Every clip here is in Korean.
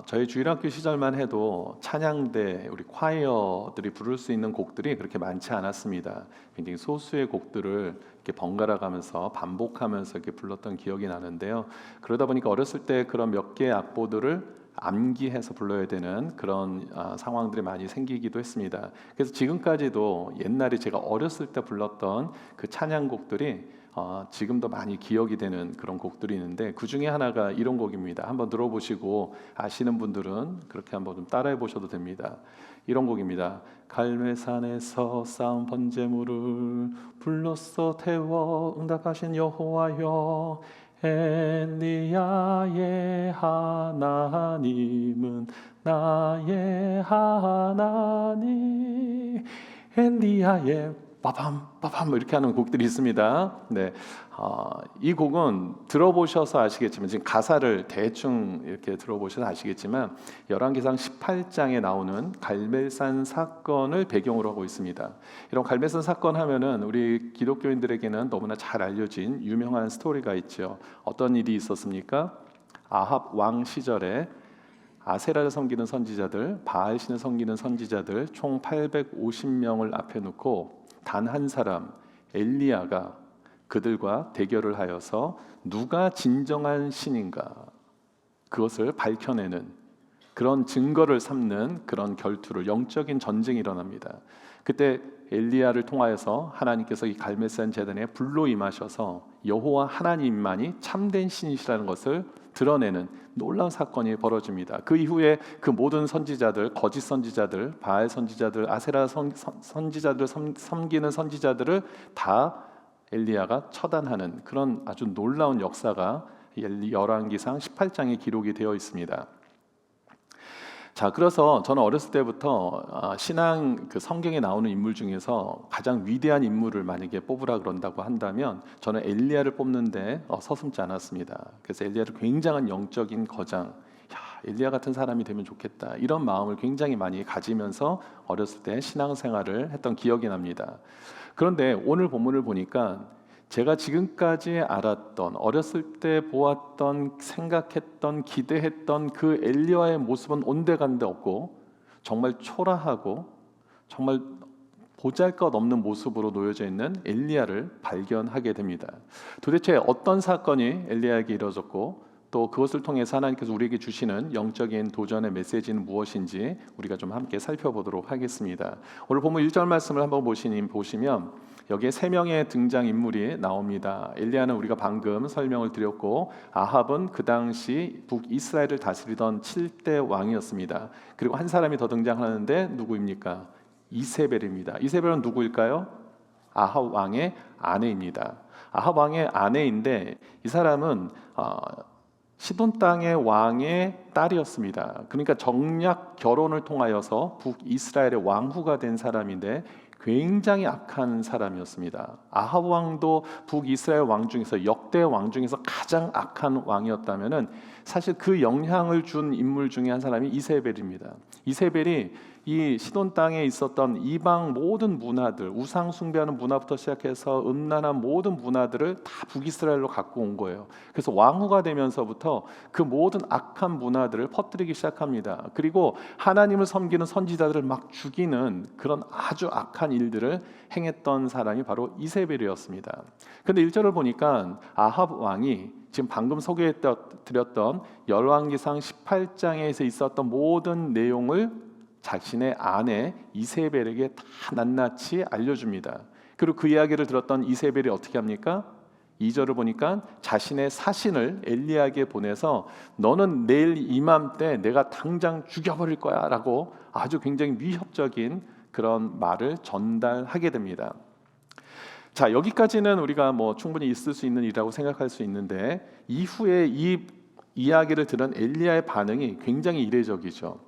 저희 주일학교 시절만 해도 찬양대, 우리 콰이어들이 부를 수 있는 곡들이 그렇게 많지 않았습니다. 굉장히 소수의 곡들을 이렇게 번갈아 가면서 반복하면서 이렇게 불렀던 기억이 나는데요. 그러다 보니까 어렸을 때 그런 몇 개의 악보들을 암기해서 불러야 되는 그런 상황들이 많이 생기기도 했습니다. 그래서 지금까지도 옛날에 제가 어렸을 때 불렀던 그 찬양곡들이 지금도 많이 기억이 되는 그런 곡들이 있는데, 그 중에 하나가 이런 곡입니다. 한번 들어보시고 아시는 분들은 그렇게 한번 좀 따라해 보셔도 됩니다. 이런 곡입니다. 갈멜산에서 쌓은 번제물을 불로써 태워 응답하신 여호와여, 엘리야의 하나님은 나의 하나님. 엘리야의 빠밤 빠밤 이렇게 하는 곡들이 있습니다. 네, 이 곡은 들어보셔서 아시겠지만, 지금 가사를 대충 이렇게 들어보셔서 아시겠지만, 열왕기상 18장에 나오는 갈멜산 사건을 배경으로 하고 있습니다. 이런 갈멜산 사건 하면은 우리 기독교인들에게는 너무나 잘 알려진 유명한 스토리가 있죠. 어떤 일이 있었습니까? 아합 왕 시절에 아세라를 섬기는 선지자들, 바알신을 섬기는 선지자들 총 850명을 앞에 놓고 단 한 사람 엘리야가 그들과 대결을 하여서 누가 진정한 신인가 그것을 밝혀내는 그런 증거를 삼는 그런 결투를, 영적인 전쟁이 일어납니다. 그때 엘리야를 통하여서 하나님께서 이 갈멜산 제단에 불로 임하셔서 여호와 하나님만이 참된 신이시라는 것을 드러내는 놀라운 사건이 벌어집니다. 그 이후에 그 모든 선지자들, 거짓 선지자들, 바알 선지자들, 아세라 선지자들 섬기는 선지자들을 다 엘리야가 처단하는 그런 아주 놀라운 역사가 열왕기상 18장에 기록이 되어 있습니다. 자, 그래서 저는 어렸을 때부터 신앙 그 성경에 나오는 인물 중에서 가장 위대한 인물을 만약에 뽑으라 그런다고 한다면 저는 엘리야를 뽑는데 서슴지 않았습니다. 그래서 엘리야를 굉장한 영적인 거장, 엘리야 같은 사람이 되면 좋겠다, 이런 마음을 굉장히 많이 가지면서 어렸을 때 신앙생활을 했던 기억이 납니다. 그런데 오늘 본문을 보니까 제가 지금까지 알았던, 어렸을 때 보았던, 생각했던, 기대했던 그 엘리야의 모습은 온데간데 없고 정말 초라하고 정말 보잘것없는 모습으로 놓여져 있는 엘리야를 발견하게 됩니다. 도대체 어떤 사건이 엘리야에게 이루어졌고, 또 그것을 통해서 하나님께서 우리에게 주시는 영적인 도전의 메시지는 무엇인지 우리가 좀 함께 살펴보도록 하겠습니다. 오늘 본문 1절 말씀을 한번 보시면 여기에 세 명의 등장인물이 나옵니다. 엘리야는 우리가 방금 설명을 드렸고, 아합은 그 당시 북이스라엘을 다스리던 7대 왕이었습니다. 그리고 한 사람이 더 등장하는데 누구입니까? 이세벨입니다. 이세벨은 누구일까요? 아합 왕의 아내입니다. 아합 왕의 아내인데 이 사람은 시돈 땅의 왕의 딸이었습니다. 그러니까 정략 결혼을 통하여서 북이스라엘의 왕후가 된 사람인데 굉장히 악한 사람이었습니다. 아합 왕도 북이스라엘 왕 중에서, 역대 왕 중에서 가장 악한 왕이었다면은 사실 그 영향을 준 인물 중에 한 사람이 이세벨입니다. 이세벨이 이 시돈 땅에 있었던 이방 모든 문화들, 우상 숭배하는 문화부터 시작해서 음란한 모든 문화들을 다 북이스라엘로 갖고 온 거예요. 그래서 왕후가 되면서부터 그 모든 악한 문화들을 퍼뜨리기 시작합니다. 그리고 하나님을 섬기는 선지자들을 막 죽이는 그런 아주 악한 일들을 행했던 사람이 바로 이세벨이었습니다. 그런데 1절을 보니까 아합 왕이 지금 방금 소개해드렸던 열왕기상 18장에서 있었던 모든 내용을 자신의 아내 이세벨에게 다 낱낱이 알려줍니다. 그리고 그 이야기를 들었던 이세벨이 어떻게 합니까? 2절을 보니까 자신의 사신을 엘리야에게 보내서 너는 내일 이맘때 내가 당장 죽여버릴 거야 라고 아주 굉장히 위협적인 그런 말을 전달하게 됩니다. 자, 여기까지는 우리가 충분히 있을 수 있는 일이라고 생각할 수 있는데, 이후에 이 이야기를 들은 엘리야의 반응이 굉장히 이례적이죠.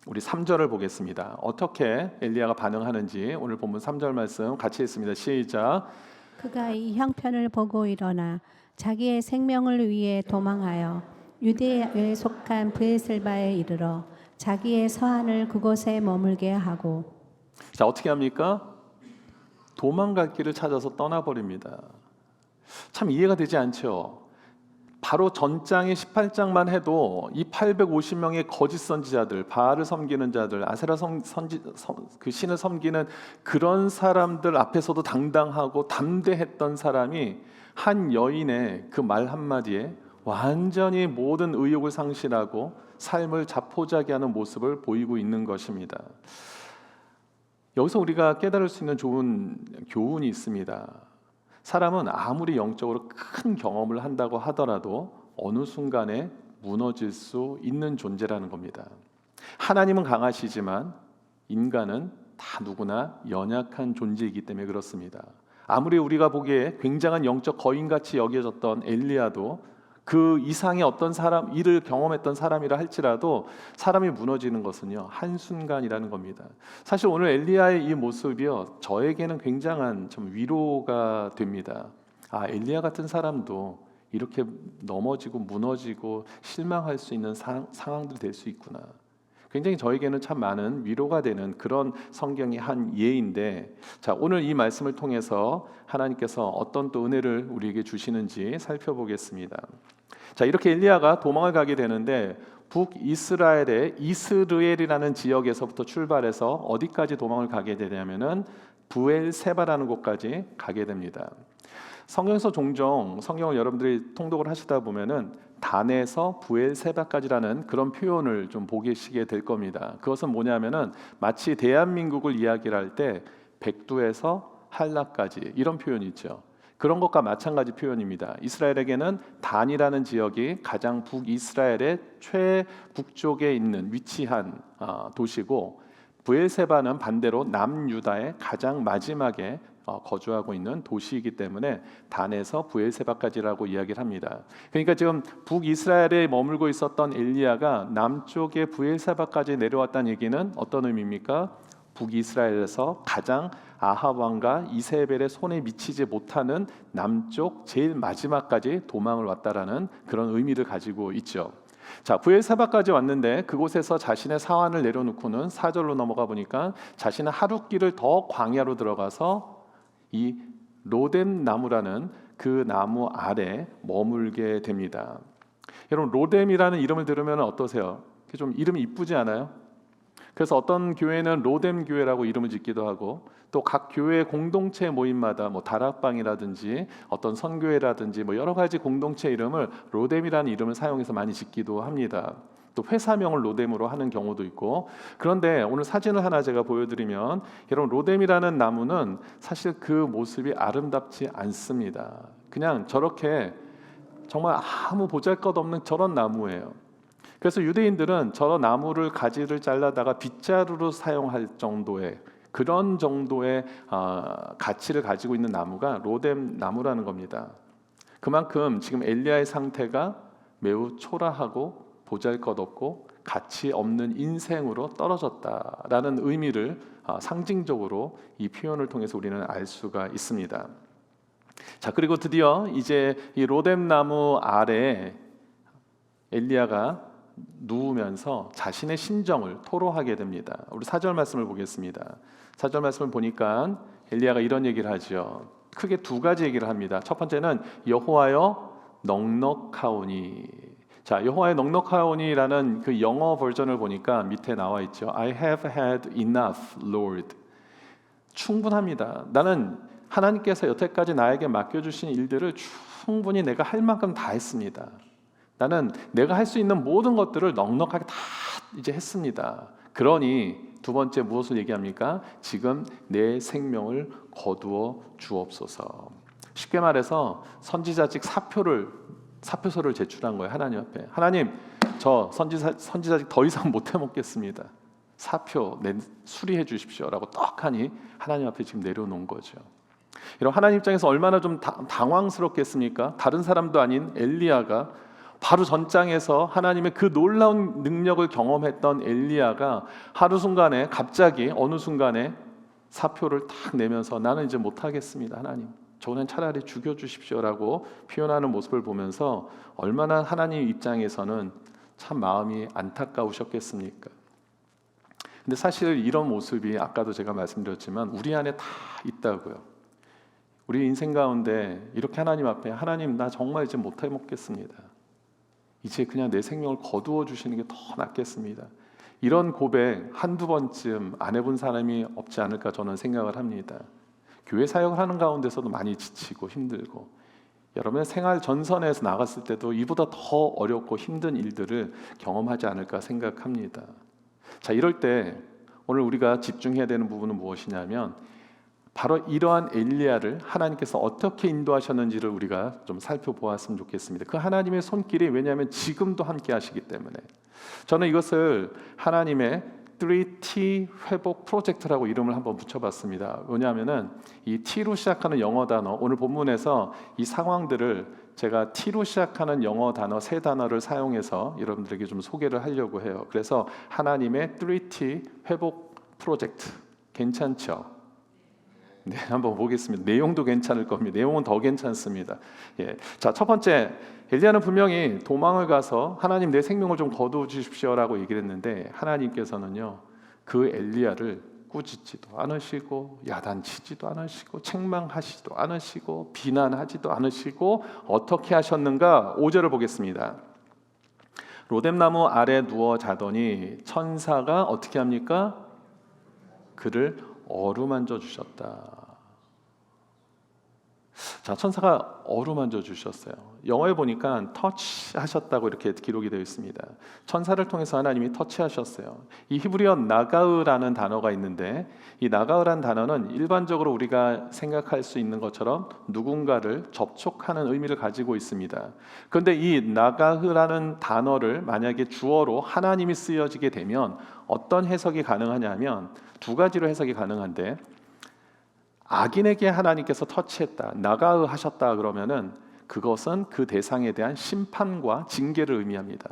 우리 3절을 보겠습니다. 어떻게 엘리야가 반응하는지 오늘 본문 3절 말씀 같이 읽습니다. 시작. 그가 이 형편을 보고 일어나 자기의 생명을 위해 도망하여 유대에 속한 브에셀바에 이르러 자기의 서한을 그곳에 머물게 하고. 자, 어떻게 합니까? 도망갈 길을 찾아서 떠나버립니다. 참 이해가 되지 않죠. 바로 전장의 18장만 해도 이 850명의 거짓 선지자들, 바알을 섬기는 자들, 아세라 그 신을 섬기는 그런 사람들 앞에서도 당당하고 담대했던 사람이 한 여인의 그 말 한마디에 완전히 모든 의욕을 상실하고 삶을 자포자기하는 모습을 보이고 있는 것입니다. 여기서 우리가 깨달을 수 있는 좋은 교훈이 있습니다. 사람은 아무리 영적으로 큰 경험을 한다고 하더라도 어느 순간에 무너질 수 있는 존재라는 겁니다. 하나님은 강하시지만 인간은 다 누구나 연약한 존재이기 때문에 그렇습니다. 아무리 우리가 보기에 굉장한 영적 거인같이 여겨졌던 엘리야도 그 이상의 어떤 사람, 일을 경험했던 사람이라 할지라도 사람이 무너지는 것은요 한순간이라는 겁니다. 사실 오늘 엘리야의 이 모습이요 저에게는 굉장한 좀 위로가 됩니다. 아, 엘리야 같은 사람도 이렇게 넘어지고 무너지고 실망할 수 있는 상황들이 될 수 있구나. 굉장히 저에게는 참 많은 위로가 되는 그런 성경의 한 예인데, 자, 오늘 이 말씀을 통해서 하나님께서 어떤 또 은혜를 우리에게 주시는지 살펴보겠습니다. 자, 이렇게 엘리야가 도망을 가게 되는데 북이스라엘의 이스르엘이라는 지역에서부터 출발해서 어디까지 도망을 가게 되냐면은 부엘세바라는 곳까지 가게 됩니다. 성경에서 종종 성경을 여러분들이 통독을 하시다 보면은 단에서 부엘세바까지라는 그런 표현을 좀 보시게 될 겁니다. 그것은 뭐냐면은 마치 대한민국을 이야기를 할 때 백두에서 한라까지 이런 표현이 있죠. 그런 것과 마찬가지 표현입니다. 이스라엘에게는 단이라는 지역이 가장 북이스라엘의 최북쪽에 있는 위치한 도시고, 부엘세바는 반대로 남유다의 가장 마지막에 거주하고 있는 도시이기 때문에 단에서 부엘세바까지라고 이야기를 합니다. 그러니까 지금 북이스라엘에 머물고 있었던 엘리야가 남쪽의 부엘세바까지 내려왔다는 얘기는 어떤 의미입니까? 북이스라엘에서 가장 아합 왕과 이세벨의 손에 미치지 못하는 남쪽 제일 마지막까지 도망을 왔다라는 그런 의미를 가지고 있죠. 자, 부엘세바까지 왔는데 그곳에서 자신의 사환을 내려놓고는 4절로 넘어가 보니까 자신의 하룻길을 더 광야로 들어가서 이 로뎀 나무라는 그 나무 아래 머물게 됩니다. 여러분, 로뎀이라는 이름을 들으면 어떠세요? 좀 이름이 이쁘지 않아요? 그래서 어떤 교회는 로뎀 교회라고 이름을 짓기도 하고, 또 각 교회 공동체 모임마다 뭐 다락방이라든지 어떤 선교회라든지 뭐 여러 가지 공동체 이름을 로뎀이라는 이름을 사용해서 많이 짓기도 합니다. 또 회사명을 로뎀으로 하는 경우도 있고. 그런데 오늘 사진을 하나 제가 보여드리면, 여러분, 로뎀이라는 나무는 사실 그 모습이 아름답지 않습니다. 그냥 저렇게 정말 아무 보잘것없는 저런 나무예요. 그래서 유대인들은 저런 나무를 가지를 잘라다가 빗자루로 사용할 정도의 그런 정도의 가치를 가지고 있는 나무가 로뎀 나무라는 겁니다. 그만큼 지금 엘리야의 상태가 매우 초라하고 보잘것없고 가치 없는 인생으로 떨어졌다라는 의미를 상징적으로 이 표현을 통해서 우리는 알 수가 있습니다. 자, 그리고 드디어 이제 이 로뎀 나무 아래 엘리야가 누우면서 자신의 심정을 토로하게 됩니다. 우리 4절 말씀을 보겠습니다. 4절 말씀을 보니까 엘리야가 이런 얘기를 하죠. 크게 두 가지 얘기를 합니다. 첫 번째는 여호와여 넉넉하오니. 자, 여호와의 넉넉하오니라는 그 영어 버전을 보니까 밑에 나와 있죠. I have had enough, Lord. 충분합니다. 나는 하나님께서 여태까지 나에게 맡겨주신 일들을 충분히 내가 할 만큼 다 했습니다. 나는 내가 할 수 있는 모든 것들을 넉넉하게 다 이제 했습니다. 그러니 두 번째 무엇을 얘기합니까? 지금 내 생명을 거두어 주옵소서. 쉽게 말해서 선지자직 사표서를 제출한 거예요. 하나님 앞에. 하나님, 저 선지자직 더 이상 못 해먹겠습니다. 사표 수리해 주십시오라고 떡하니 하나님 앞에 지금 내려놓은 거죠. 이런 하나님 입장에서 얼마나 좀 당황스럽겠습니까? 다른 사람도 아닌 엘리야가, 바로 전장에서 하나님의 그 놀라운 능력을 경험했던 엘리야가 하루 순간에 갑자기 어느 순간에 사표를 딱 내면서 나는 이제 못하겠습니다. 하나님, 저는 차라리 죽여주십시오라고 표현하는 모습을 보면서 얼마나 하나님 입장에서는 참 마음이 안타까우셨겠습니까? 근데 사실 이런 모습이 아까도 제가 말씀드렸지만 우리 안에 다 있다고요. 우리 인생 가운데 이렇게 하나님 앞에, 하나님, 나 정말 이제 못해 먹겠습니다. 이제 그냥 내 생명을 거두어 주시는 게 더 낫겠습니다. 이런 고백 한두 번쯤 안 해본 사람이 없지 않을까 저는 생각을 합니다. 교회 사역을 하는 가운데서도 많이 지치고 힘들고, 여러분의 생활 전선에서 나갔을 때도 이보다 더 어렵고 힘든 일들을 경험하지 않을까 생각합니다. 자, 이럴 때 오늘 우리가 집중해야 되는 부분은 무엇이냐면, 바로 이러한 엘리야를 하나님께서 어떻게 인도하셨는지를 우리가 좀 살펴보았으면 좋겠습니다. 그 하나님의 손길이, 왜냐하면 지금도 함께 하시기 때문에. 저는 이것을 하나님의 3T 회복 프로젝트라고 이름을 한번 붙여봤습니다. 왜냐하면 이 T로 시작하는 영어 단어, 오늘 본문에서 이 상황들을 제가 T로 시작하는 영어 단어 3단어를 사용해서 여러분들에게 좀 소개를 하려고 해요. 그래서 하나님의 3T 회복 프로젝트, 괜찮죠? 네, 한번 보겠습니다. 내용도 괜찮을 겁니다. 내용은 더 괜찮습니다. 예. 자, 첫 번째, 엘리야는 분명히 도망을 가서 하나님 내 생명을 좀 거두어 주십시오라고 얘기를 했는데, 하나님께서는요 그 엘리야를 꾸짖지도 않으시고 야단치지도 않으시고 책망하시지도 않으시고 비난하지도 않으시고 어떻게 하셨는가? 5절을 보겠습니다. 로뎀나무 아래 누워 자더니 천사가 어떻게 합니까? 그를 어루만져 주셨다. 자, 천사가 어루만져 주셨어요. 영어에 보니까 터치하셨다고 이렇게 기록이 되어 있습니다. 천사를 통해서 하나님이 터치하셨어요. 이 히브리어 나가으라는 단어가 있는데, 이 나가으라는 단어는 일반적으로 우리가 생각할 수 있는 것처럼 누군가를 접촉하는 의미를 가지고 있습니다. 그런데 이 나가흐라는 단어를 만약에 주어로 하나님이 쓰여지게 되면 어떤 해석이 가능하냐면 두 가지로 해석이 가능한데, 악인에게 하나님께서 터치했다, 나가으 하셨다 그러면은 그것은 그 대상에 대한 심판과 징계를 의미합니다.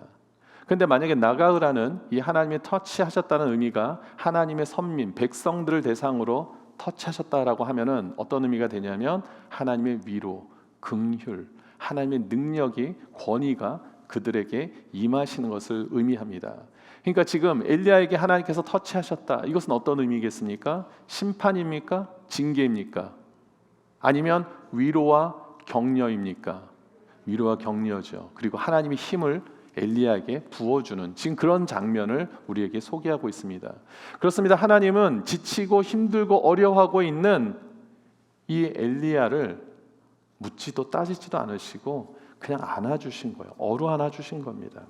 그런데 만약에 나가으라는 이 하나님의 터치하셨다는 의미가 하나님의 선민, 백성들을 대상으로 터치하셨다라고 하면은 어떤 의미가 되냐면 하나님의 위로, 긍휼, 하나님의 능력이, 권위가 그들에게 임하시는 것을 의미합니다. 그러니까 지금 엘리야에게 하나님께서 터치하셨다, 이것은 어떤 의미겠습니까? 심판입니까? 징계입니까? 아니면 위로와 격려입니까? 위로와 격려죠. 그리고 하나님의 힘을 엘리야에게 부어주는 지금 그런 장면을 우리에게 소개하고 있습니다. 그렇습니다. 하나님은 지치고 힘들고 어려워하고 있는 이 엘리야를 묻지도 따지지도 않으시고 그냥 안아주신 거예요. 어루 안아주신 겁니다.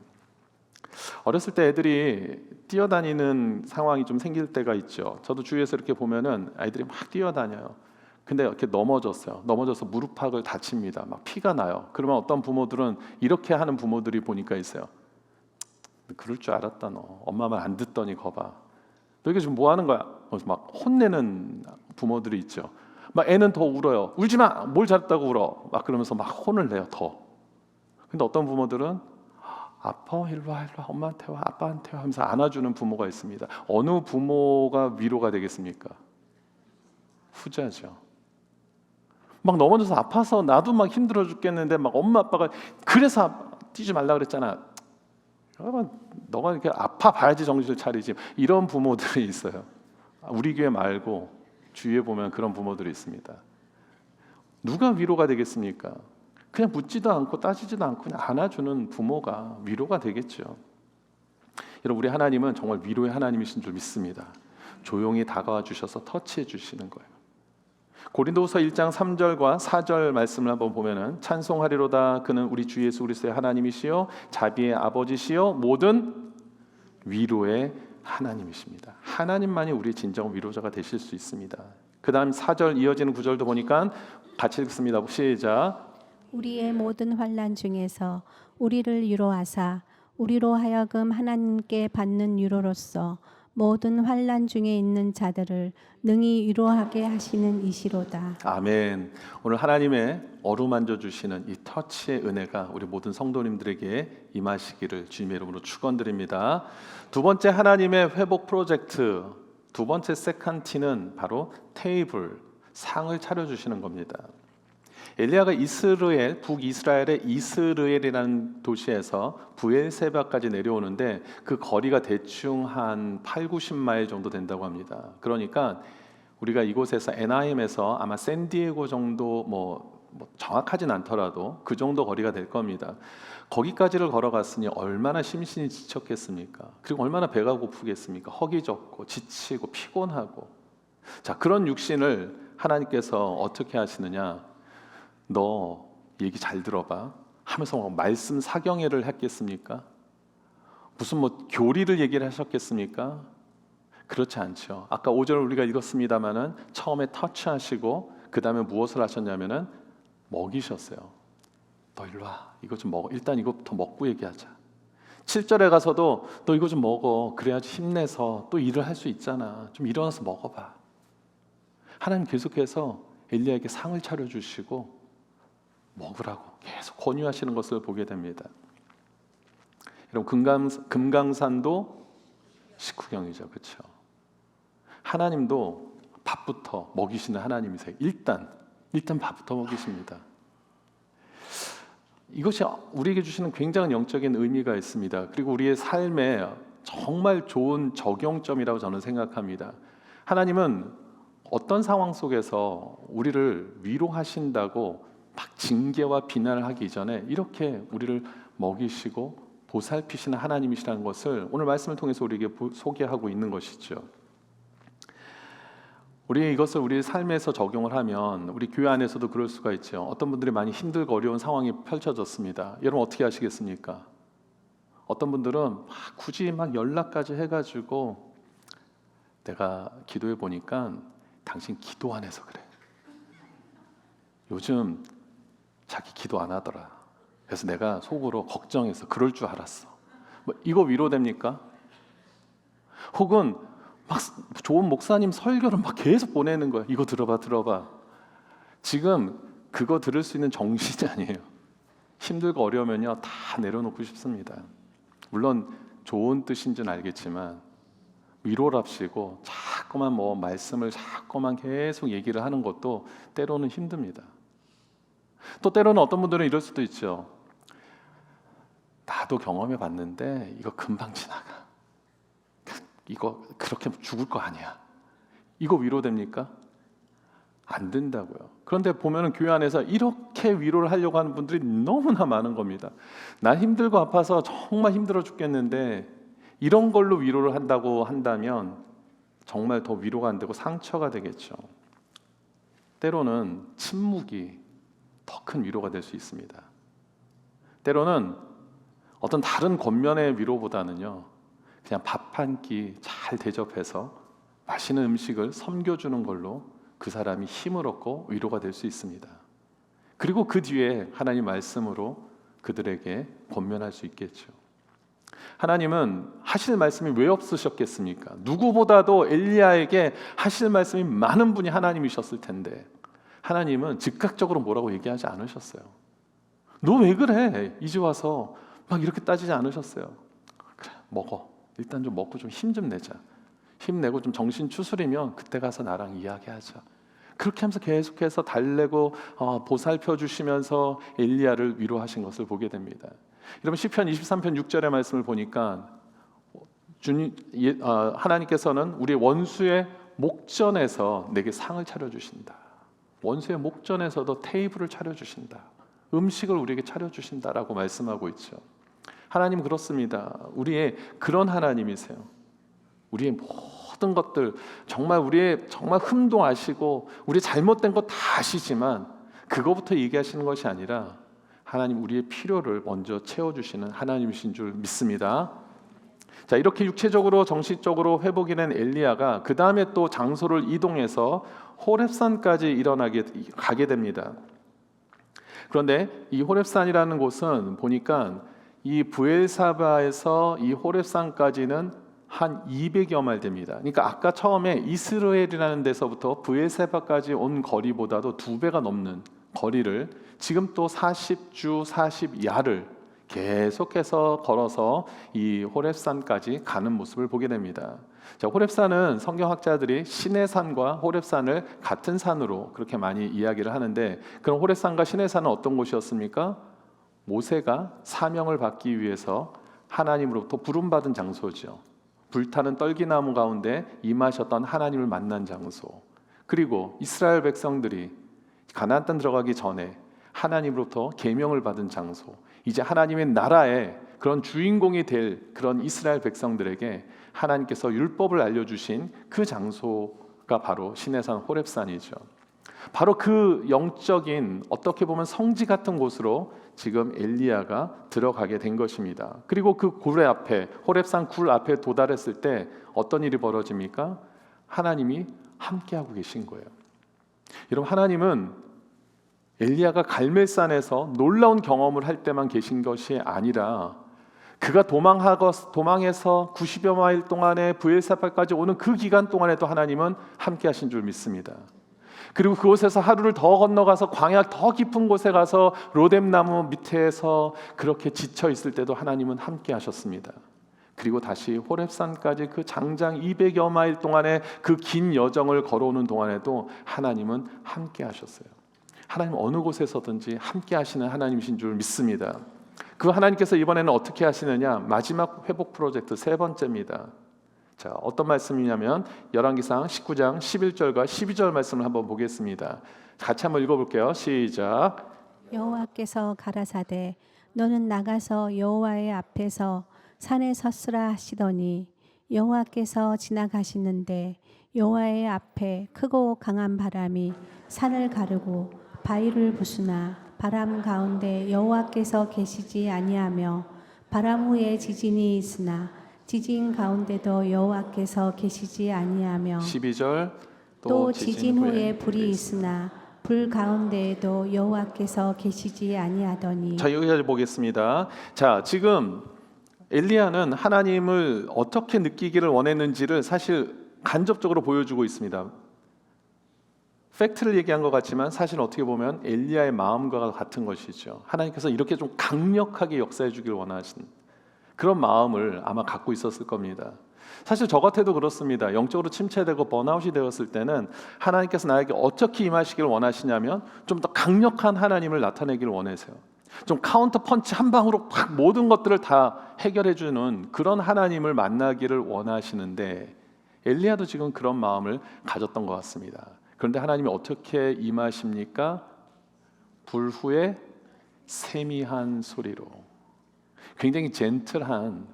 어렸을 때 애들이 뛰어다니는 상황이 좀 생길 때가 있죠. 저도 주위에서 이렇게 보면은 아이들이 막 뛰어다녀요. 근데 이렇게 넘어져서 무릎팍을 다칩니다. 막 피가 나요. 그러면 어떤 부모들은 이렇게 하는 부모들이 보니까 있어요. 그럴 줄 알았다 너. 엄마 말 안 듣더니 거봐. 너 이게 지금 뭐 하는 거야? 막 혼내는 부모들이 있죠. 막 애는 더 울어요. 울지 마. 뭘 잘했다고 울어. 막 그러면서 막 혼을 내요 더. 근데 어떤 부모들은 아파, 일로 와, 엄마한테 와, 아빠한테 와 하면서 안아주는 부모가 있습니다. 어느 부모가 위로가 되겠습니까? 후자죠. 막 넘어져서 아파서 나도 막 힘들어 죽겠는데 막 엄마 아빠가 그래서 뛰지 말라 그랬잖아. 너가 이렇게 아파 봐야지 정신을 차리지. 이런 부모들이 있어요. 우리 교회 말고 주위에 보면 그런 부모들이 있습니다. 누가 위로가 되겠습니까? 그냥 묻지도 않고 따지지도 않고 그냥 안아주는 부모가 위로가 되겠죠. 여러분, 우리 하나님은 정말 위로의 하나님이신 줄 믿습니다. 조용히 다가와 주셔서 터치해 주시는 거예요. 고린도후서 1장 3절과 4절 말씀을 한번 보면은 찬송하리로다 그는 우리 주 예수 그리스도의 하나님이시요 자비의 아버지시요 모든 위로의 하나님이십니다. 하나님만이 우리의 진정 위로자가 되실 수 있습니다. 그 다음 4절 이어지는 구절도 보니까 같이 읽습니다. 시작. 우리의 모든 환난 중에서 우리를 위로하사 우리로 하여금 하나님께 받는 위로로서 모든 환난 중에 있는 자들을 능히 위로하게 하시는 이시로다. 아멘. 오늘 하나님의 어루만져 주시는 이 터치의 은혜가 우리 모든 성도님들에게 임하시기를 주님의 이름으로 축원드립니다. 두 번째 하나님의 회복 프로젝트, 두 번째 세컨티는 바로 테이블, 상을 차려주시는 겁니다. 엘리야가 북이스라엘의 이스르엘이라는 도시에서 부엘세바까지 내려오는데 그 거리가 대충 한 8, 90마일 정도 된다고 합니다. 그러니까 우리가 이곳에서 애나임에서 아마 샌디에고 정도 뭐 정확하진 않더라도 그 정도 거리가 될 겁니다. 거기까지를 걸어갔으니 얼마나 심신이 지쳤겠습니까? 그리고 얼마나 배가 고프겠습니까? 허기졌고 지치고 피곤하고. 자, 그런 육신을 하나님께서 어떻게 하시느냐? 너 얘기 잘 들어봐 하면서 뭐 말씀 사경회를 했겠습니까? 무슨 뭐 교리를 얘기를 하셨겠습니까? 그렇지 않죠. 아까 5절을 우리가 읽었습니다마는 처음에 터치하시고 그 다음에 무엇을 하셨냐면은 먹이셨어요. 너 일로 와. 이거 좀 먹어. 일단 이거부터 먹고 얘기하자. 7절에 가서도 너 이거 좀 먹어. 그래야지 힘내서 또 일을 할 수 있잖아. 좀 일어나서 먹어봐. 하나님 계속해서 엘리야에게 상을 차려주시고 먹으라고 계속 권유하시는 것을 보게 됩니다. 여러분 금강산도 식후경이죠. 그렇죠? 하나님도 밥부터 먹이시는 하나님이세요. 일단 밥부터 먹이십니다. 이것이 우리에게 주시는 굉장한 영적인 의미가 있습니다. 그리고 우리의 삶에 정말 좋은 적용점이라고 저는 생각합니다. 하나님은 어떤 상황 속에서 우리를 위로하신다고 막 징계와 비난을 하기 이전에 이렇게 우리를 먹이시고 보살피시는 하나님이시라는 것을 오늘 말씀을 통해서 우리에게 소개하고 있는 것이죠. 우리 이것을 우리 삶에서 적용을 하면 우리 교회 안에서도 그럴 수가 있죠. 어떤 분들이 많이 힘들고 어려운 상황이 펼쳐졌습니다. 여러분 어떻게 하시겠습니까? 어떤 분들은 막 굳이 막 연락까지 해가지고 내가 기도해 보니까 당신 기도 안 해서 그래. 요즘 자기 기도 안 하더라. 그래서 내가 속으로 걱정해서 그럴 줄 알았어. 뭐 이거 위로됩니까? 혹은 막 좋은 목사님 설교를 막 계속 보내는 거야. 이거 들어봐. 지금 그거 들을 수 있는 정신이 아니에요. 힘들고 어려우면요 다 내려놓고 싶습니다. 물론 좋은 뜻인지는 알겠지만 위로랍시고 자꾸만 뭐 말씀을 자꾸만 계속 얘기를 하는 것도 때로는 힘듭니다. 또 때로는 어떤 분들은 이럴 수도 있죠. 나도 경험해 봤는데 이거 금방 지나가. 이거 그렇게 죽을 거 아니야. 이거 위로됩니까? 안 된다고요. 그런데 보면은 교회 안에서 이렇게 위로를 하려고 하는 분들이 너무나 많은 겁니다. 난 힘들고 아파서 정말 힘들어 죽겠는데 이런 걸로 위로를 한다고 한다면 정말 더 위로가 안 되고 상처가 되겠죠. 때로는 침묵이 더 큰 위로가 될 수 있습니다. 때로는 어떤 다른 겉면의 위로보다는요 그냥 밥 한 끼 잘 대접해서 맛있는 음식을 섬겨주는 걸로 그 사람이 힘을 얻고 위로가 될 수 있습니다. 그리고 그 뒤에 하나님 말씀으로 그들에게 권면할 수 있겠죠. 하나님은 하실 말씀이 왜 없으셨겠습니까? 누구보다도 엘리야에게 하실 말씀이 많은 분이 하나님이셨을 텐데 하나님은 즉각적으로 뭐라고 얘기하지 않으셨어요. 너 왜 그래? 이제 와서 막 이렇게 따지지 않으셨어요. 그래, 먹어. 일단 좀 먹고 좀 힘 좀 내자. 힘내고 좀 정신 추스리면 그때 가서 나랑 이야기하자. 그렇게 하면서 계속해서 달래고 보살펴 주시면서 엘리야를 위로하신 것을 보게 됩니다. 여러분 시편 23편 6절의 말씀을 보니까 하나님께서는 우리 원수의 목전에서 내게 상을 차려주신다. 원수의 목전에서도 테이블을 차려주신다. 음식을 우리에게 차려주신다라고 말씀하고 있죠. 하나님 그렇습니다. 우리의 그런 하나님이세요. 우리의 모든 것들 정말 우리의 정말 흠도 아시고 우리 잘못된 것 다 아시지만 그거부터 얘기하시는 것이 아니라 하나님 우리의 필요를 먼저 채워주시는 하나님이신 줄 믿습니다. 자, 이렇게 육체적으로 정신적으로 회복이 된 엘리야가 그 다음에 또 장소를 이동해서 호렙산까지 가게 됩니다. 그런데 이 호렙산이라는 곳은 보니까 이 브엘사바에서 이 호렙산까지는 한 200여 마일 됩니다. 그러니까 아까 처음에 이스라엘이라는 데서부터 브엘사바까지 온 거리보다도 2배가 넘는 거리를 지금 또 40주 40야를 계속해서 걸어서 이 호렙산까지 가는 모습을 보게 됩니다. 자, 호렙산은 성경학자들이 시내산과 호렙산을 같은 산으로 그렇게 많이 이야기를 하는데 그럼 호렙산과 시내산은 어떤 곳이었습니까? 모세가 사명을 받기 위해서 하나님으로부터 부름받은 장소죠. 불타는 떨기나무 가운데 임하셨던 하나님을 만난 장소. 그리고 이스라엘 백성들이 가나안 땅 들어가기 전에 하나님으로부터 계명을 받은 장소, 이제 하나님의 나라의 그런 주인공이 될 그런 이스라엘 백성들에게 하나님께서 율법을 알려주신 그 장소가 바로 시내산 호렙산이죠. 바로 그 영적인 어떻게 보면 성지 같은 곳으로 지금 엘리야가 들어가게 된 것입니다. 그리고 그 굴 앞에, 호렙산 굴 앞에 도달했을 때 어떤 일이 벌어집니까? 하나님이 함께하고 계신 거예요. 여러분, 하나님은 엘리야가 갈멜산에서 놀라운 경험을 할 때만 계신 것이 아니라 그가 도망해서 90여 마일 동안에 브엘사바까지 오는 그 기간 동안에도 하나님은 함께 하신 줄 믿습니다. 그리고 그곳에서 하루를 더 건너가서 광야 더 깊은 곳에 가서 로뎀나무 밑에서 그렇게 지쳐 있을 때도 하나님은 함께 하셨습니다. 그리고 다시 호렙산까지 그 장장 200여 마일 동안의 그 긴 여정을 걸어오는 동안에도 하나님은 함께 하셨어요. 하나님 어느 곳에서든지 함께 하시는 하나님이신 줄 믿습니다. 그 하나님께서 이번에는 어떻게 하시느냐? 마지막 회복 프로젝트 세 번째입니다. 자, 어떤 말씀이냐면 열왕기상 19장 11절과 12절 말씀을 한번 보겠습니다. 같이 한번 읽어볼게요. 시작. 여호와께서 가라사대 너는 나가서 여호와의 앞에서 산에 섰으라 하시더니 여호와께서 지나가시는데 여호와의 앞에 크고 강한 바람이 산을 가르고 바위를 부수나 바람 가운데 여호와께서 계시지 아니하며 바람 후에 지진이 있으나 지진 가운데도 여호와께서 계시지 아니하며 12절 또 지진 후에 불이 있으나 불 가운데에도 여호와께서 계시지 아니하더니. 자, 여기까지 보겠습니다. 자, 지금 엘리야는 하나님을 어떻게 느끼기를 원했는지를 사실 간접적으로 보여주고 있습니다. 팩트를 얘기한 것 같지만 사실 어떻게 보면 엘리야의 마음과 같은 것이죠. 하나님께서 이렇게 좀 강력하게 역사해 주길 원하신 그런 마음을 아마 갖고 있었을 겁니다. 사실 저 같아도 그렇습니다. 영적으로 침체되고 번아웃이 되었을 때는 하나님께서 나에게 어떻게 임하시길 원하시냐면 좀 더 강력한 하나님을 나타내기를 원하세요. 좀 카운터 펀치 한 방으로 팍 모든 것들을 다 해결해 주는 그런 하나님을 만나기를 원하시는데 엘리야도 지금 그런 마음을 가졌던 것 같습니다. 그런데 하나님이 어떻게 임하십니까? 불 후에 세미한 소리로, 굉장히 젠틀한,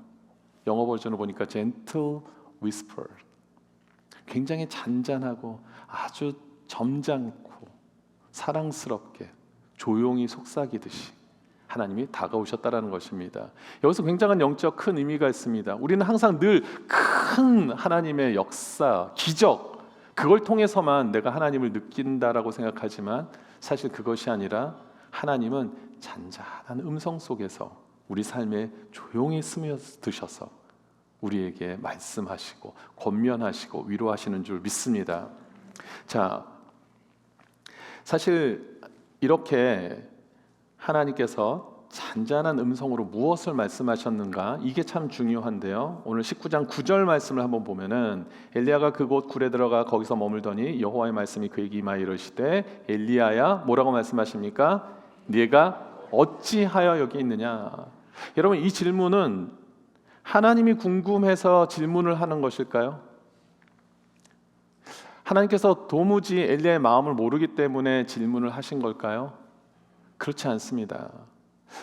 영어 버전을 보니까 gentle whisper, 굉장히 잔잔하고 아주 점잖고 사랑스럽게 조용히 속삭이듯이 하나님이 다가오셨다라는 것입니다. 여기서 굉장한 영적 큰 의미가 있습니다. 우리는 항상 늘 큰 하나님의 역사, 기적, 그걸 통해서만 내가 하나님을 느낀다라고 생각하지만 사실 그것이 아니라 하나님은 잔잔한 음성 속에서 우리 삶에 조용히 스며드셔서 우리에게 말씀하시고 권면하시고 위로하시는 줄 믿습니다. 자, 사실 이렇게 하나님께서 잔잔한 음성으로 무엇을 말씀하셨는가, 이게 참 중요한데요. 오늘 19장 9절 말씀을 한번 보면은 엘리야가 그곳 굴에 들어가 거기서 머물더니 여호와의 말씀이 그에게 임하여 이르시되 엘리야야, 뭐라고 말씀하십니까? 네가 어찌하여 여기 있느냐. 여러분, 이 질문은 하나님이 궁금해서 질문을 하는 것일까요? 하나님께서 도무지 엘리야의 마음을 모르기 때문에 질문을 하신 걸까요? 그렇지 않습니다.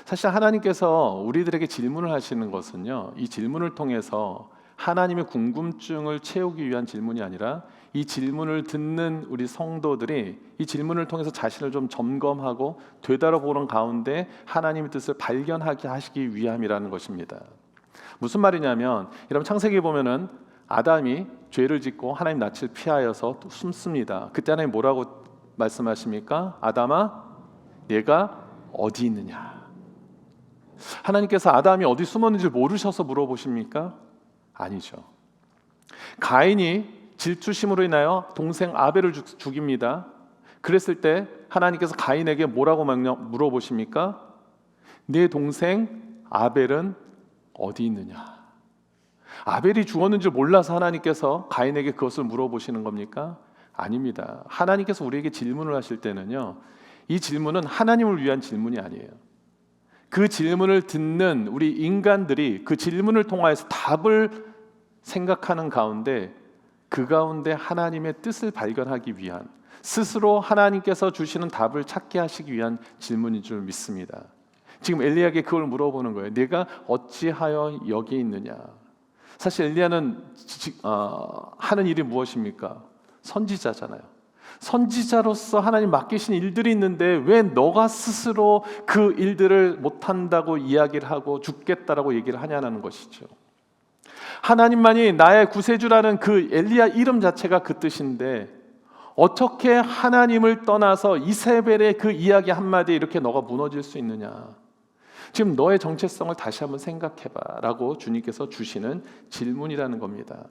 사실 하나님께서 우리들에게 질문을 하시는 것은요, 이 질문을 통해서 하나님의 궁금증을 채우기 위한 질문이 아니라 이 질문을 듣는 우리 성도들이 이 질문을 통해서 자신을 좀 점검하고 되돌아보는 가운데 하나님의 뜻을 발견하게 하시기 위함이라는 것입니다. 무슨 말이냐면, 여러분 창세기 보면은 아담이 죄를 짓고 하나님 낯을 피하여서 또 숨습니다. 그때 하나님 뭐라고 말씀하십니까? 아담아, 얘가 어디 있느냐? 하나님께서 아담이 어디 숨었는지 모르셔서 물어보십니까? 아니죠. 가인이 질투심으로 인하여 동생 아벨을 죽입니다. 그랬을 때 하나님께서 가인에게 뭐라고 물어보십니까? 네 동생 아벨은 어디 있느냐? 아벨이 죽었는지 몰라서 하나님께서 가인에게 그것을 물어보시는 겁니까? 아닙니다. 하나님께서 우리에게 질문을 하실 때는요, 이 질문은 하나님을 위한 질문이 아니에요. 그 질문을 듣는 우리 인간들이 그 질문을 통하여서 답을 생각하는 가운데 그 가운데 하나님의 뜻을 발견하기 위한, 스스로 하나님께서 주시는 답을 찾게 하시기 위한 질문인 줄 믿습니다. 지금 엘리야에게 그걸 물어보는 거예요. 내가 어찌하여 여기 있느냐. 사실 엘리야는 하는 일이 무엇입니까? 선지자잖아요. 선지자로서 하나님 맡기신 일들이 있는데 왜 너가 스스로 그 일들을 못한다고 이야기를 하고 죽겠다라고 얘기를 하냐는 것이죠. 하나님만이 나의 구세주라는 그 엘리야 이름 자체가 그 뜻인데 어떻게 하나님을 떠나서 이세벨의 그 이야기 한마디에 이렇게 너가 무너질 수 있느냐. 지금 너의 정체성을 다시 한번 생각해봐 라고 주님께서 주시는 질문이라는 겁니다.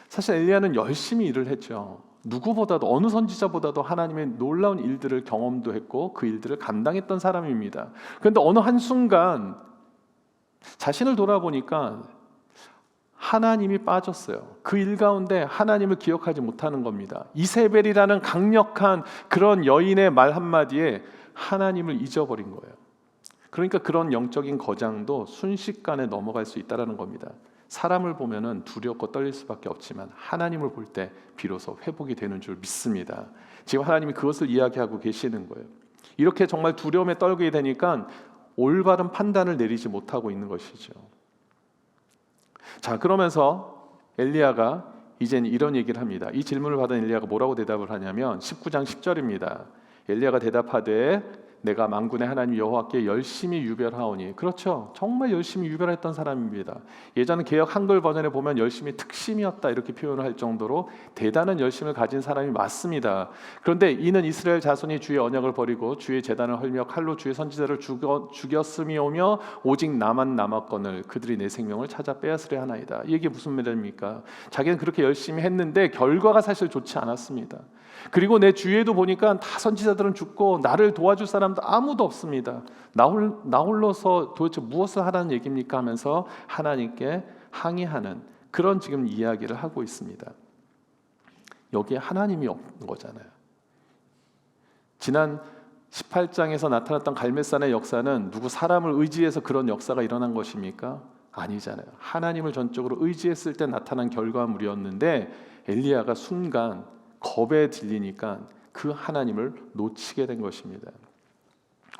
사실 엘리야는 열심히 일을 했죠. 누구보다도 어느 선지자보다도 하나님의 놀라운 일들을 경험도 했고 그 일들을 감당했던 사람입니다. 그런데 어느 한순간 자신을 돌아보니까 하나님이 빠졌어요. 그 일 가운데 하나님을 기억하지 못하는 겁니다. 이세벨이라는 강력한 그런 여인의 말 한마디에 하나님을 잊어버린 거예요. 그러니까 그런 영적인 거장도 순식간에 넘어갈 수 있다는 겁니다. 사람을 보면은 두렵고 떨릴 수밖에 없지만 하나님을 볼 때 비로소 회복이 되는 줄 믿습니다. 지금 하나님이 그것을 이야기하고 계시는 거예요. 이렇게 정말 두려움에 떨게 되니까 올바른 판단을 내리지 못하고 있는 것이죠. 자, 그러면서 엘리야가 이제는 이런 얘기를 합니다. 이 질문을 받은 엘리야가 뭐라고 대답을 하냐면 19장 10절입니다. 엘리야가 대답하되 내가 만군의 하나님 여호와께 열심히 유별하오니. 그렇죠. 정말 열심히 유별했던 사람입니다. 예전 개역 한글 버전에 보면 열심히 특심이었다 이렇게 표현을 할 정도로 대단한 열심을 가진 사람이 맞습니다. 그런데 이는 이스라엘 자손이 주의 언약을 버리고 주의 제단을 헐며 칼로 주의 선지자를 죽였음이오며 오직 나만 남았거늘 그들이 내 생명을 찾아 빼앗으려 하나이다. 이게 무슨 말입니까? 자기는 그렇게 열심히 했는데 결과가 사실 좋지 않았습니다. 그리고 내 주위에도 보니까 다 선지자들은 죽고 나를 도와줄 사람도 아무도 없습니다. 나 홀로서 도대체 무엇을 하라는 얘기입니까 하면서 하나님께 항의하는 그런 지금 이야기를 하고 있습니다. 여기에 하나님이 없는 거잖아요. 지난 18장에서 나타났던 갈멜산의 역사는 누구 사람을 의지해서 그런 역사가 일어난 것입니까? 아니잖아요. 하나님을 전적으로 의지했을 때 나타난 결과물이었는데 엘리야가 순간 겁에 들리니까 그 하나님을 놓치게 된 것입니다.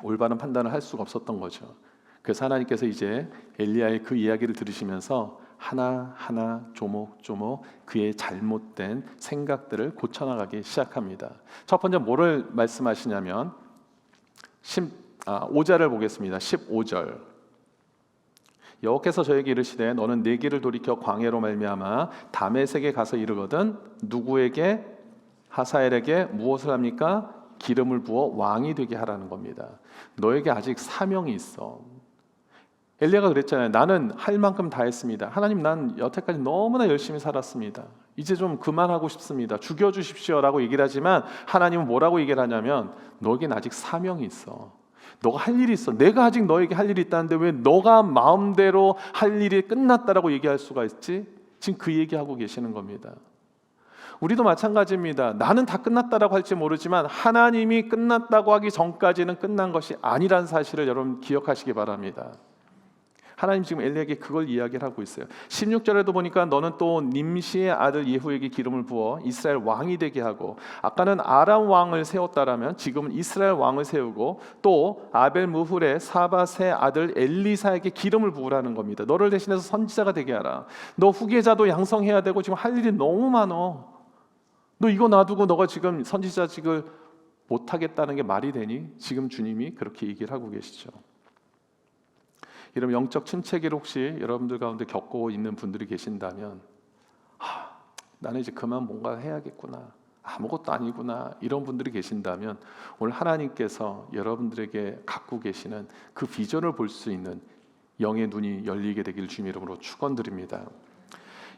올바른 판단을 할 수가 없었던 거죠. 그래서 하나님께서 이제 엘리야의 그 이야기를 들으시면서 하나하나 조목조목 그의 잘못된 생각들을 고쳐나가기 시작합니다. 첫 번째 뭐를 말씀하시냐면 5절을 보겠습니다. 15절 여호와께서 저에게 이르시되 너는 내 길을 돌이켜 광야로 말미암아 다메섹에 가서 이르거든 누구에게 하사엘에게 무엇을 합니까? 기름을 부어 왕이 되게 하라는 겁니다. 너에게 아직 사명이 있어. 엘리야가 그랬잖아요. 나는 할 만큼 다 했습니다. 하나님, 난 여태까지 너무나 열심히 살았습니다. 이제 좀 그만하고 싶습니다. 죽여주십시오라고 얘기를 하지만 하나님은 뭐라고 얘기를 하냐면 너에게는 아직 사명이 있어. 너가 할 일이 있어. 내가 아직 너에게 할 일이 있다는데 왜 너가 마음대로 할 일이 끝났다라고 얘기할 수가 있지? 지금 그 얘기하고 계시는 겁니다. 우리도 마찬가지입니다. 나는 다 끝났다라고 할지 모르지만 하나님이 끝났다고 하기 전까지는 끝난 것이 아니라는 사실을 여러분 기억하시기 바랍니다. 하나님 지금 엘리야에게 그걸 이야기를 하고 있어요. 16절에도 보니까 너는 또 님시의 아들 예후에게 기름을 부어 이스라엘 왕이 되게 하고 아까는 아람 왕을 세웠다라면 지금은 이스라엘 왕을 세우고 또 아벨 무훌의 사밧의 아들 엘리사에게 기름을 부으라는 겁니다. 너를 대신해서 선지자가 되게 하라. 너 후계자도 양성해야 되고 지금 할 일이 너무 많어. 너 이거 놔두고 너가 지금 선지자직을 못하겠다는 게 말이 되니? 지금 주님이 그렇게 얘기를 하고 계시죠. 이런 영적 침체기를 혹시 여러분들 가운데 겪고 있는 분들이 계신다면 나는 이제 그만 뭔가 해야겠구나, 아무것도 아니구나 이런 분들이 계신다면 오늘 하나님께서 여러분들에게 갖고 계시는 그 비전을 볼 수 있는 영의 눈이 열리게 되길 주님 이름으로 축원드립니다.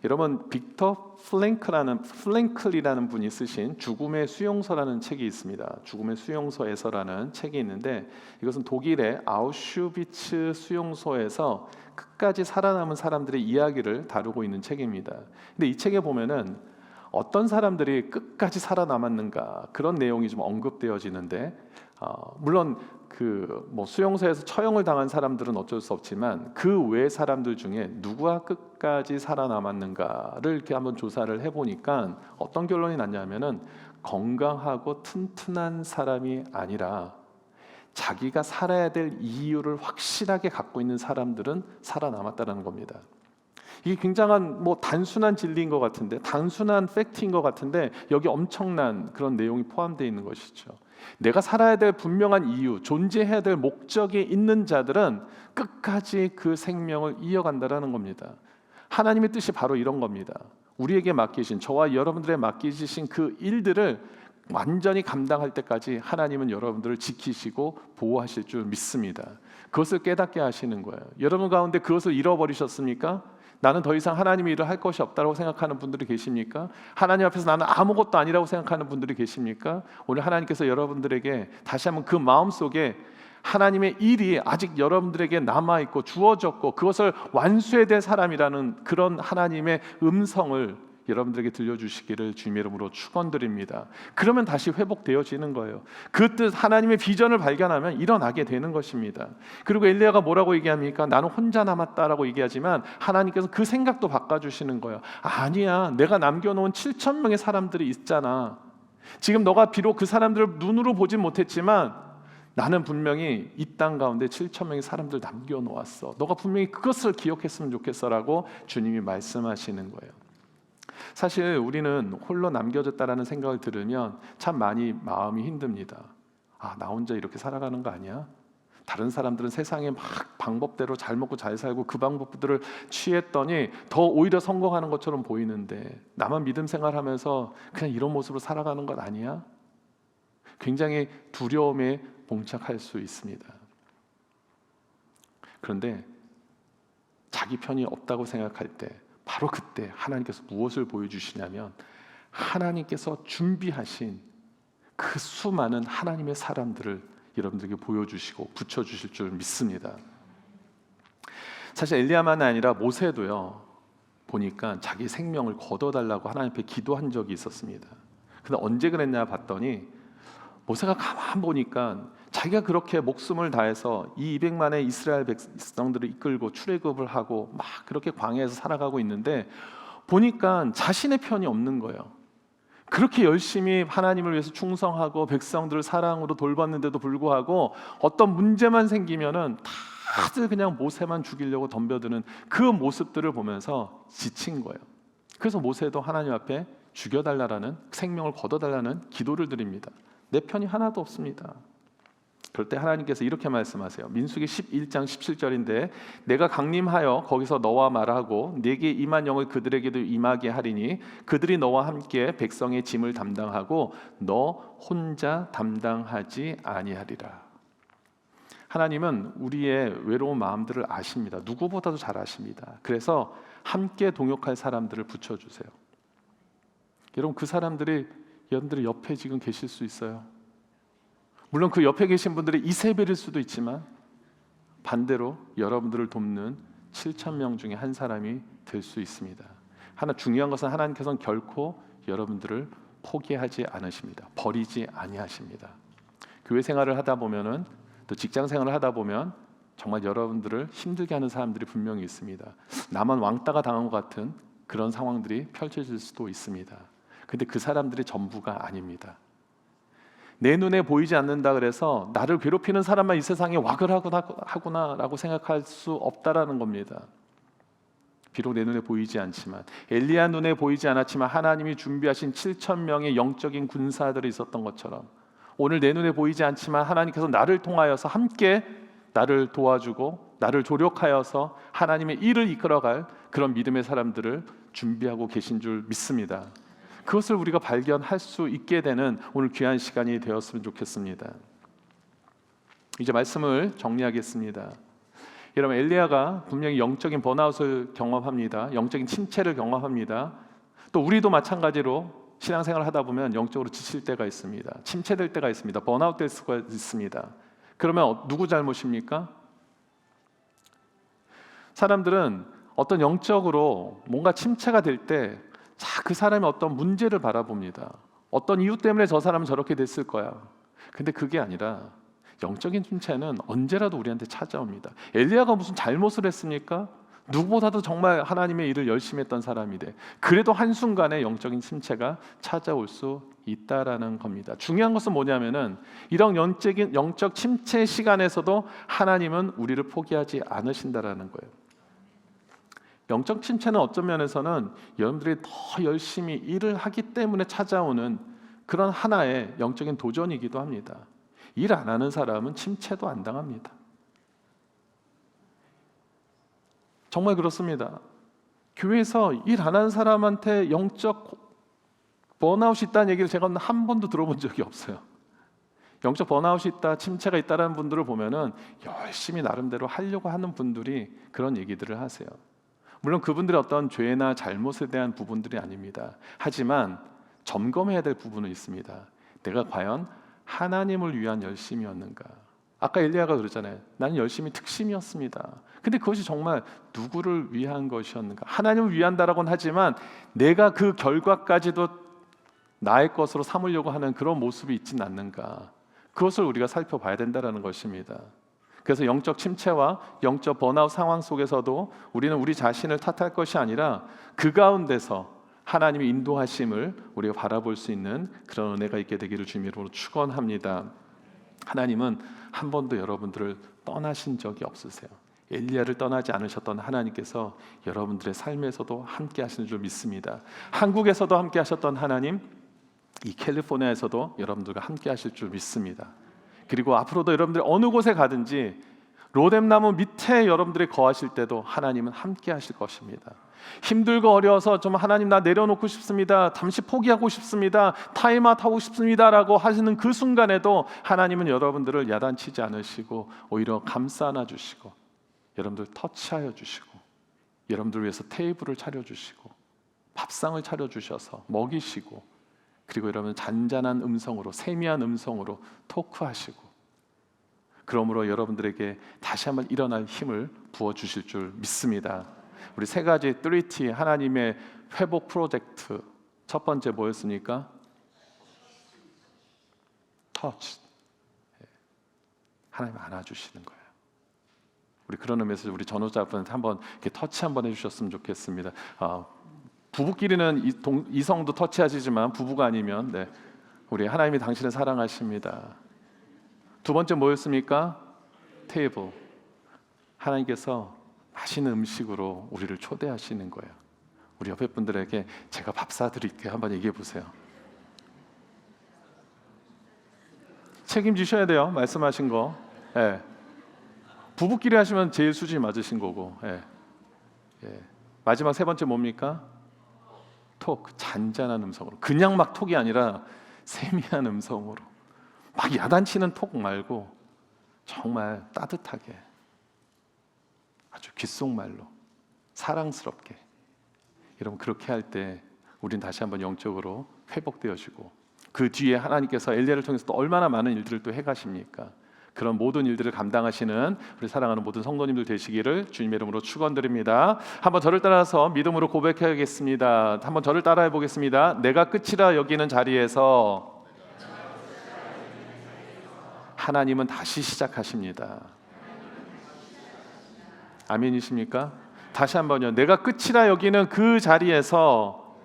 여러분 빅터 플랭클이라는 분이 쓰신 죽음의 수용소라는 책이 있습니다. 죽음의 수용소에서라는 책이 있는데 이것은 독일의 아우슈비츠 수용소에서 끝까지 살아남은 사람들의 이야기를 다루고 있는 책입니다. 근데 이 책에 보면은 어떤 사람들이 끝까지 살아남았는가 그런 내용이 좀 언급되어지는데 물론 수용소에서 처형을 당한 사람들은 어쩔 수 없지만 그 외 사람들 중에 누가 끝까지 살아남았는가를 이렇게 한번 조사를 해보니까 어떤 결론이 났냐면은 건강하고 튼튼한 사람이 아니라 자기가 살아야 될 이유를 확실하게 갖고 있는 사람들은 살아남았다는 겁니다. 이게 굉장한 단순한 진리인 것 같은데, 단순한 팩트인 것 같은데 여기 엄청난 그런 내용이 포함되어 있는 것이죠. 내가 살아야 될 분명한 이유, 존재해야 될 목적이 있는 자들은 끝까지 그 생명을 이어간다라는 겁니다. 하나님의 뜻이 바로 이런 겁니다. 우리에게 맡기신, 저와 여러분들의 맡기신 그 일들을 완전히 감당할 때까지 하나님은 여러분들을 지키시고 보호하실 줄 믿습니다. 그것을 깨닫게 하시는 거예요. 여러분 가운데 그것을 잃어버리셨습니까? 나는 더 이상 하나님의 일을 할 것이 없다고 생각하는 분들이 계십니까? 하나님 앞에서 나는 아무것도 아니라고 생각하는 분들이 계십니까? 오늘 하나님께서 여러분들에게 다시 한번 그 마음속에 하나님의 일이 아직 여러분들에게 남아있고 주어졌고 그것을 완수해야 될 사람이라는 그런 하나님의 음성을 여러분들에게 들려주시기를 주님의 이름으로 축원드립니다. 그러면 다시 회복되어지는 거예요. 그 뜻, 하나님의 비전을 발견하면 일어나게 되는 것입니다. 그리고 엘리야가 뭐라고 얘기합니까? 나는 혼자 남았다라고 얘기하지만 하나님께서 그 생각도 바꿔주시는 거예요. 아니야, 내가 남겨놓은 7천 명의 사람들이 있잖아. 지금 너가 비록 그 사람들을 눈으로 보진 못했지만 나는 분명히 이 땅 가운데 7천 명의 사람들 남겨놓았어. 너가 분명히 그것을 기억했으면 좋겠어라고 주님이 말씀하시는 거예요. 사실 우리는 홀로 남겨졌다라는 생각을 들으면 참 많이 마음이 힘듭니다. 나 혼자 이렇게 살아가는 거 아니야? 다른 사람들은 세상에 막 방법대로 잘 먹고 잘 살고 그 방법들을 취했더니 더 오히려 성공하는 것처럼 보이는데 나만 믿음 생활하면서 그냥 이런 모습으로 살아가는 것 아니야? 굉장히 두려움에 봉착할 수 있습니다. 그런데 자기 편이 없다고 생각할 때 바로 그때 하나님께서 무엇을 보여주시냐면 하나님께서 준비하신 그 수많은 하나님의 사람들을 여러분들에게 보여주시고 붙여주실 줄 믿습니다. 사실 엘리야만 아니라 모세도요, 보니까 자기 생명을 거둬달라고 하나님 앞에 기도한 적이 있었습니다. 근데 언제 그랬냐 봤더니 모세가 가만 보니까 자기가 그렇게 목숨을 다해서 이 200만의 이스라엘 백성들을 이끌고 출애굽을 하고 막 그렇게 광야에서 살아가고 있는데 보니까 자신의 편이 없는 거예요. 그렇게 열심히 하나님을 위해서 충성하고 백성들을 사랑으로 돌봤는데도 불구하고 어떤 문제만 생기면은 다들 그냥 모세만 죽이려고 덤벼드는 그 모습들을 보면서 지친 거예요. 그래서 모세도 하나님 앞에 죽여달라는, 생명을 거둬달라는 기도를 드립니다. 내 편이 하나도 없습니다. 그럴 때 하나님께서 이렇게 말씀하세요. 민수기 11장 17절인데 내가 강림하여 거기서 너와 말하고 네게 임한 영을 그들에게도 임하게 하리니 그들이 너와 함께 백성의 짐을 담당하고 너 혼자 담당하지 아니하리라. 하나님은 우리의 외로운 마음들을 아십니다. 누구보다도 잘 아십니다. 그래서 함께 동역할 사람들을 붙여주세요. 여러분, 그 사람들이 여러분들의 옆에 지금 계실 수 있어요. 물론 그 옆에 계신 분들이 이세벨일 수도 있지만 반대로 여러분들을 돕는 7천 명 중에 한 사람이 될 수 있습니다. 중요한 것은 하나님께서는 결코 여러분들을 포기하지 않으십니다. 버리지 아니하십니다. 교회 생활을 하다 보면은 또 직장 생활을 하다 보면 정말 여러분들을 힘들게 하는 사람들이 분명히 있습니다. 나만 왕따가 당한 것 같은 그런 상황들이 펼쳐질 수도 있습니다. 근데 그 사람들이 전부가 아닙니다. 내 눈에 보이지 않는다 그래서 나를 괴롭히는 사람만 이 세상에 왁을 하구나라고 생각할 수 없다라는 겁니다. 비록 내 눈에 보이지 않지만, 엘리야 눈에 보이지 않았지만 하나님이 준비하신 7천 명의 영적인 군사들이 있었던 것처럼 오늘 내 눈에 보이지 않지만 하나님께서 나를 통하여서 함께 나를 도와주고 나를 조력하여서 하나님의 일을 이끌어갈 그런 믿음의 사람들을 준비하고 계신 줄 믿습니다. 그것을 우리가 발견할 수 있게 되는 오늘 귀한 시간이 되었으면 좋겠습니다. 이제 말씀을 정리하겠습니다. 여러분, 엘리야가 분명히 영적인 번아웃을 경험합니다. 영적인 침체를 경험합니다. 또 우리도 마찬가지로 신앙생활을 하다 보면 영적으로 지칠 때가 있습니다. 침체될 때가 있습니다. 번아웃 될 수가 있습니다. 그러면 누구 잘못입니까? 사람들은 어떤 영적으로 뭔가 침체가 될 때 그 사람의 어떤 문제를 바라봅니다. 어떤 이유 때문에 저 사람은 저렇게 됐을 거야. 근데 그게 아니라 영적인 침체는 언제라도 우리한테 찾아옵니다. 엘리야가 무슨 잘못을 했습니까? 누구보다도 정말 하나님의 일을 열심히 했던 사람이 돼. 그래도 한순간에 영적인 침체가 찾아올 수 있다라는 겁니다. 중요한 것은 뭐냐면은 이런 영적 침체 시간에서도 하나님은 우리를 포기하지 않으신다라는 거예요. 영적 침체는 어떤 면에서는 여러분들이 더 열심히 일을 하기 때문에 찾아오는 그런 하나의 영적인 도전이기도 합니다. 일 안 하는 사람은 침체도 안 당합니다. 정말 그렇습니다. 교회에서 일 안 하는 사람한테 영적 번아웃이 있다는 얘기를 제가 한 번도 들어본 적이 없어요. 영적 번아웃이 있다, 침체가 있다는 분들을 보면은 열심히 나름대로 하려고 하는 분들이 그런 얘기들을 하세요. 물론 그분들의 어떤 죄나 잘못에 대한 부분들이 아닙니다. 하지만 점검해야 될 부분은 있습니다. 내가 과연 하나님을 위한 열심이었는가? 아까 엘리야가 그러잖아요. 나는 열심히 특심이었습니다. 근데 그것이 정말 누구를 위한 것이었는가? 하나님을 위한다라고는 하지만 내가 그 결과까지도 나의 것으로 삼으려고 하는 그런 모습이 있지는 않는가? 그것을 우리가 살펴봐야 된다는 것입니다. 그래서 영적 침체와 영적 번아웃 상황 속에서도 우리는 우리 자신을 탓할 것이 아니라 그 가운데서 하나님의 인도하심을 우리가 바라볼 수 있는 그런 은혜가 있게 되기를 주님으로 축원합니다. 하나님은 한 번도 여러분들을 떠나신 적이 없으세요. 엘리야를 떠나지 않으셨던 하나님께서 여러분들의 삶에서도 함께 하시는 줄 믿습니다. 한국에서도 함께 하셨던 하나님, 이 캘리포니아에서도 여러분들과 함께 하실 줄 믿습니다. 그리고 앞으로도 여러분들이 어느 곳에 가든지 로뎀나무 밑에 여러분들이 거하실 때도 하나님은 함께 하실 것입니다. 힘들고 어려워서 좀 하나님 나 내려놓고 싶습니다, 잠시 포기하고 싶습니다, 타임아웃 하고 싶습니다 라고 하시는 그 순간에도 하나님은 여러분들을 야단치지 않으시고 오히려 감싸 안아주시고 여러분들 터치하여 주시고 여러분들 위해서 테이블을 차려주시고 밥상을 차려주셔서 먹이시고 그리고 여러분 잔잔한 음성으로 세미한 음성으로 토크하시고 그러므로 여러분들에게 다시 한번 일어날 힘을 부어주실 줄 믿습니다. 우리 세 가지 3T 하나님의 회복 프로젝트 첫 번째 뭐였습니까? 터치. 하나님 안아주시는 거예요. 우리 그런 의미에서 우리 전호자분한테 한번 이렇게 터치 한번 해주셨으면 좋겠습니다. 부부끼리는 이성도 터치하시지만 부부가 아니면 우리 하나님이 당신을 사랑하십니다. 두 번째 뭐였습니까? 테이블. 하나님께서 맛있는 음식으로 우리를 초대하시는 거예요. 우리 옆에 분들에게 제가 밥 사드릴게요. 한번 얘기해 보세요. 책임지셔야 돼요. 말씀하신 거. 부부끼리 하시면 제일 수준이 맞으신 거고. 마지막 세 번째 뭡니까? 톡. 잔잔한 음성으로. 그냥 막 톡이 아니라 세미한 음성으로. 막 야단치는 톡 말고 정말 따뜻하게 아주 귓속말로 사랑스럽게 여러분 그렇게 할 때 우린 다시 한번 영적으로 회복되어지고 그 뒤에 하나님께서 엘리야를 통해서 또 얼마나 많은 일들을 또 해가십니까? 그런 모든 일들을 감당하시는 우리 사랑하는 모든 성도님들 되시기를 주님의 이름으로 축원드립니다. 한번 저를 따라서 믿음으로 고백해야겠습니다. 한번 저를 따라해 보겠습니다. 내가 끝이라 여기는 자리에서 하나님은 다시 시작하십니다. 아멘이십니까? 다시 한번요. 내가 끝이라 여기는 그 자리에서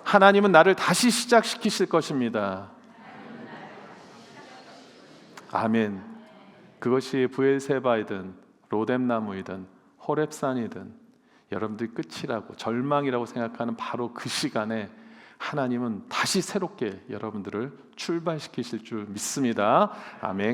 하나님은 나를 다시 시작시키실 것입니다. 아멘. 그것이 브엘세바이든 로뎀나무이든 호렙산이든 여러분들이 끝이라고 절망이라고 생각하는 바로 그 시간에 하나님은 다시 새롭게 여러분들을 출발시키실 줄 믿습니다. 아멘.